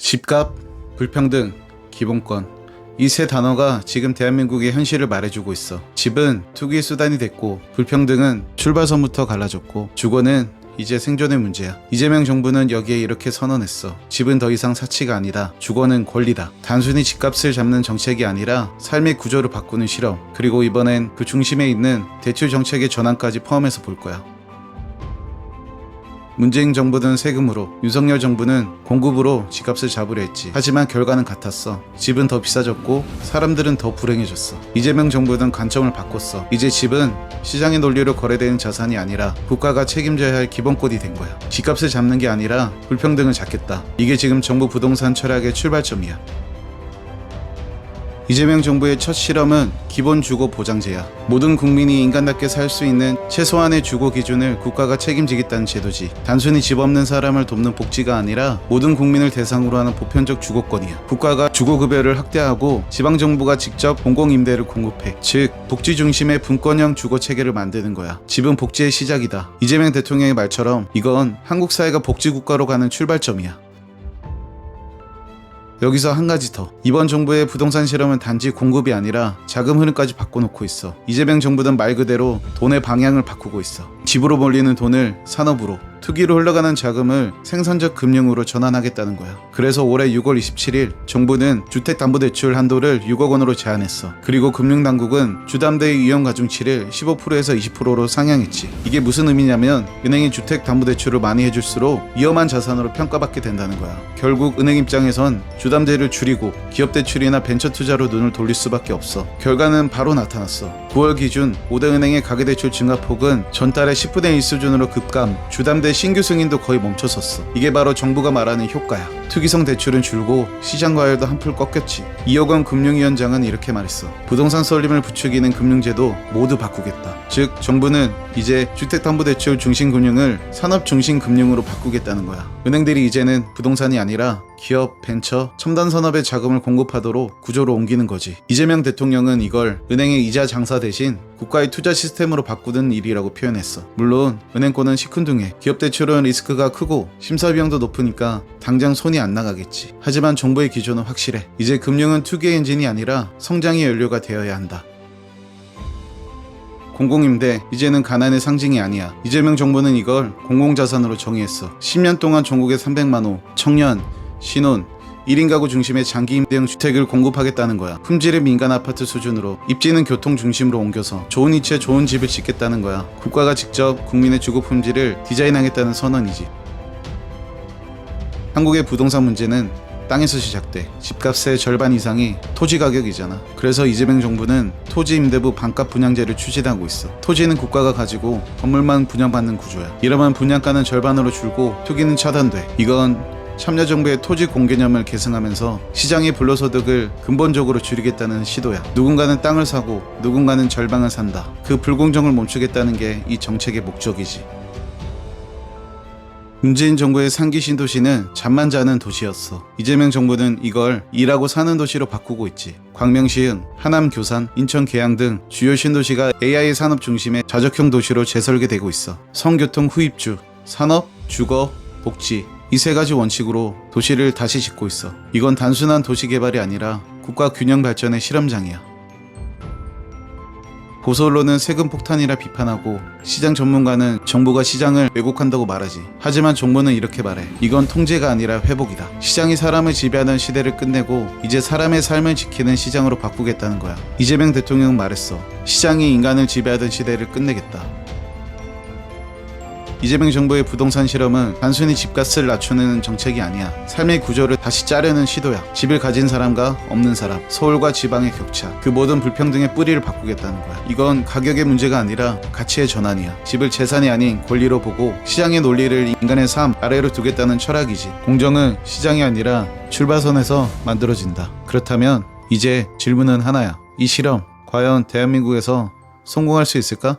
집값, 불평등, 기본권. 이 세 단어가 지금 대한민국의 현실을 말해주고 있어. 집은 투기의 수단이 됐고, 불평등은 출발선부터 갈라졌고, 주거는 이제 생존의 문제야. 이재명 정부는 여기에 이렇게 선언했어. 집은 더 이상 사치가 아니다. 주거는 권리다. 단순히 집값을 잡는 정책이 아니라 삶의 구조를 바꾸는 실험. 그리고 이번엔 그 중심에 있는 대출 정책의 전환까지 포함해서 볼 거야. 문재인 정부는 세금으로, 윤석열 정부는 공급으로 집값을 잡으려 했지. 하지만 결과는 같았어. 집은 더 비싸졌고 사람들은 더 불행해졌어. 이재명 정부는 관점을 바꿨어. 이제 집은 시장의 논리로 거래되는 자산이 아니라 국가가 책임져야 할 기본권이 된 거야. 집값을 잡는 게 아니라 불평등을 잡겠다. 이게 지금 정부 부동산 철학의 출발점이야. 이재명 정부의 첫 실험은 기본주거 보장제야. 모든 국민이 인간답게 살 수 있는 최소한의 주거 기준을 국가가 책임지겠다는 제도지. 단순히 집 없는 사람을 돕는 복지가 아니라 모든 국민을 대상으로 하는 보편적 주거권이야. 국가가 주거급여를 확대하고 지방정부가 직접 공공임대를 공급해. 즉 복지 중심의 분권형 주거체계를 만드는 거야. 집은 복지의 시작이다. 이재명 대통령의 말처럼 이건 한국 사회가 복지국가로 가는 출발점이야. 여기서 한 가지 더. 이번 정부의 부동산 실험은 단지 공급이 아니라 자금 흐름까지 바꿔놓고 있어. 이재명 정부는 말 그대로 돈의 방향을 바꾸고 있어. 집으로 몰리는 돈을 산업으로, 투기로 흘러가는 자금을 생산적 금융으로 전환하겠다는 거야. 그래서 올해 6월 27일 정부는 주택담보대출 한도를 6억 원으로 제한했어. 그리고 금융당국은 주담대 유형 가중치를 15%에서 20%로 상향했지. 이게 무슨 의미냐면 은행이 주택담보대출을 많이 해줄수록 위험한 자산으로 평가받게 된다는 거야. 결국 은행 입장에선 주담대를 줄이고 기업대출이나 벤처투자로 눈을 돌릴 수밖에 없어. 결과는 바로 나타났어. 9월 기준 5대 은행의 가계대출 증가폭은 전달에 10분의 1 수준으로 급감, 주담대 신규 승인도 거의 멈춰섰어. 이게 바로 정부가 말하는 효과야. 투기성 대출은 줄고 시장 과열도 한풀 꺾였지. 이혁원 금융위원장은 이렇게 말했어. 부동산 쏠림을 부추기는 금융제도 모두 바꾸겠다. 즉 정부는 이제 주택담보대출 중심금융을 산업중심금융으로 바꾸겠다는 거야. 은행들이 이제는 부동산이 아니라 기업, 벤처, 첨단 산업에 자금을 공급하도록 구조로 옮기는 거지. 이재명 대통령은 이걸 은행의 이자 장사 대신 국가의 투자 시스템으로 바꾸는 일이라고 표현했어. 물론 은행권은 시큰둥해. 기업 대출은 리스크가 크고 심사 비용도 높으니까 당장 손이 안 나가겠지. 하지만 정부의 기조는 확실해. 이제 금융은 투기의 엔진이 아니라 성장의 연료가 되어야 한다. 공공임대, 이제는 가난의 상징이 아니야. 이재명 정부는 이걸 공공자산으로 정의했어. 10년 동안 전국에 300만 호, 청년, 신혼, 1인 가구 중심의 장기 임대형 주택을 공급하겠다는 거야. 품질의 민간 아파트 수준으로, 입지는 교통 중심으로 옮겨서 좋은 위치에 좋은 집을 짓겠다는 거야. 국가가 직접 국민의 주거 품질을 디자인하겠다는 선언이지. 한국의 부동산 문제는 땅에서 시작돼. 집값의 절반 이상이 토지 가격이잖아. 그래서 이재명 정부는 토지 임대부 반값 분양제를 추진하고 있어. 토지는 국가가 가지고 건물만 분양받는 구조야. 이러면 분양가는 절반으로 줄고 투기는 차단돼. 이건 참여정부의 토지 공개념을 계승하면서 시장의 불로소득을 근본적으로 줄이겠다는 시도야. 누군가는 땅을 사고 누군가는 절반을 산다. 그 불공정을 멈추겠다는 게 이 정책의 목적이지. 문재인 정부의 3기 신도시는 잠만 자는 도시였어. 이재명 정부는 이걸 일하고 사는 도시로 바꾸고 있지. 광명시흥, 하남 교산, 인천 계양 등 주요 신도시가 AI 산업 중심의 자적형 도시로 재설계되고 있어. 성교통 후입주, 산업, 주거, 복지, 이 세 가지 원칙으로 도시를 다시 짓고 있어. 이건 단순한 도시 개발이 아니라 국가 균형 발전의 실험장이야. 보수 언론은 세금 폭탄이라 비판하고 시장 전문가는 정부가 시장을 왜곡한다고 말하지. 하지만 정부는 이렇게 말해. 이건 통제가 아니라 회복이다. 시장이 사람을 지배하는 시대를 끝내고 이제 사람의 삶을 지키는 시장으로 바꾸겠다는 거야. 이재명 대통령은 말했어. 시장이 인간을 지배하던 시대를 끝내겠다. 이재명 정부의 부동산 실험은 단순히 집값을 낮추는 정책이 아니야. 삶의 구조를 다시 짜려는 시도야. 집을 가진 사람과 없는 사람, 서울과 지방의 격차, 그 모든 불평등의 뿌리를 바꾸겠다는 거야. 이건 가격의 문제가 아니라 가치의 전환이야. 집을 재산이 아닌 권리로 보고 시장의 논리를 인간의 삶 아래로 두겠다는 철학이지. 공정은 시장이 아니라 출발선에서 만들어진다. 그렇다면 이제 질문은 하나야. 이 실험 과연 대한민국에서 성공할 수 있을까?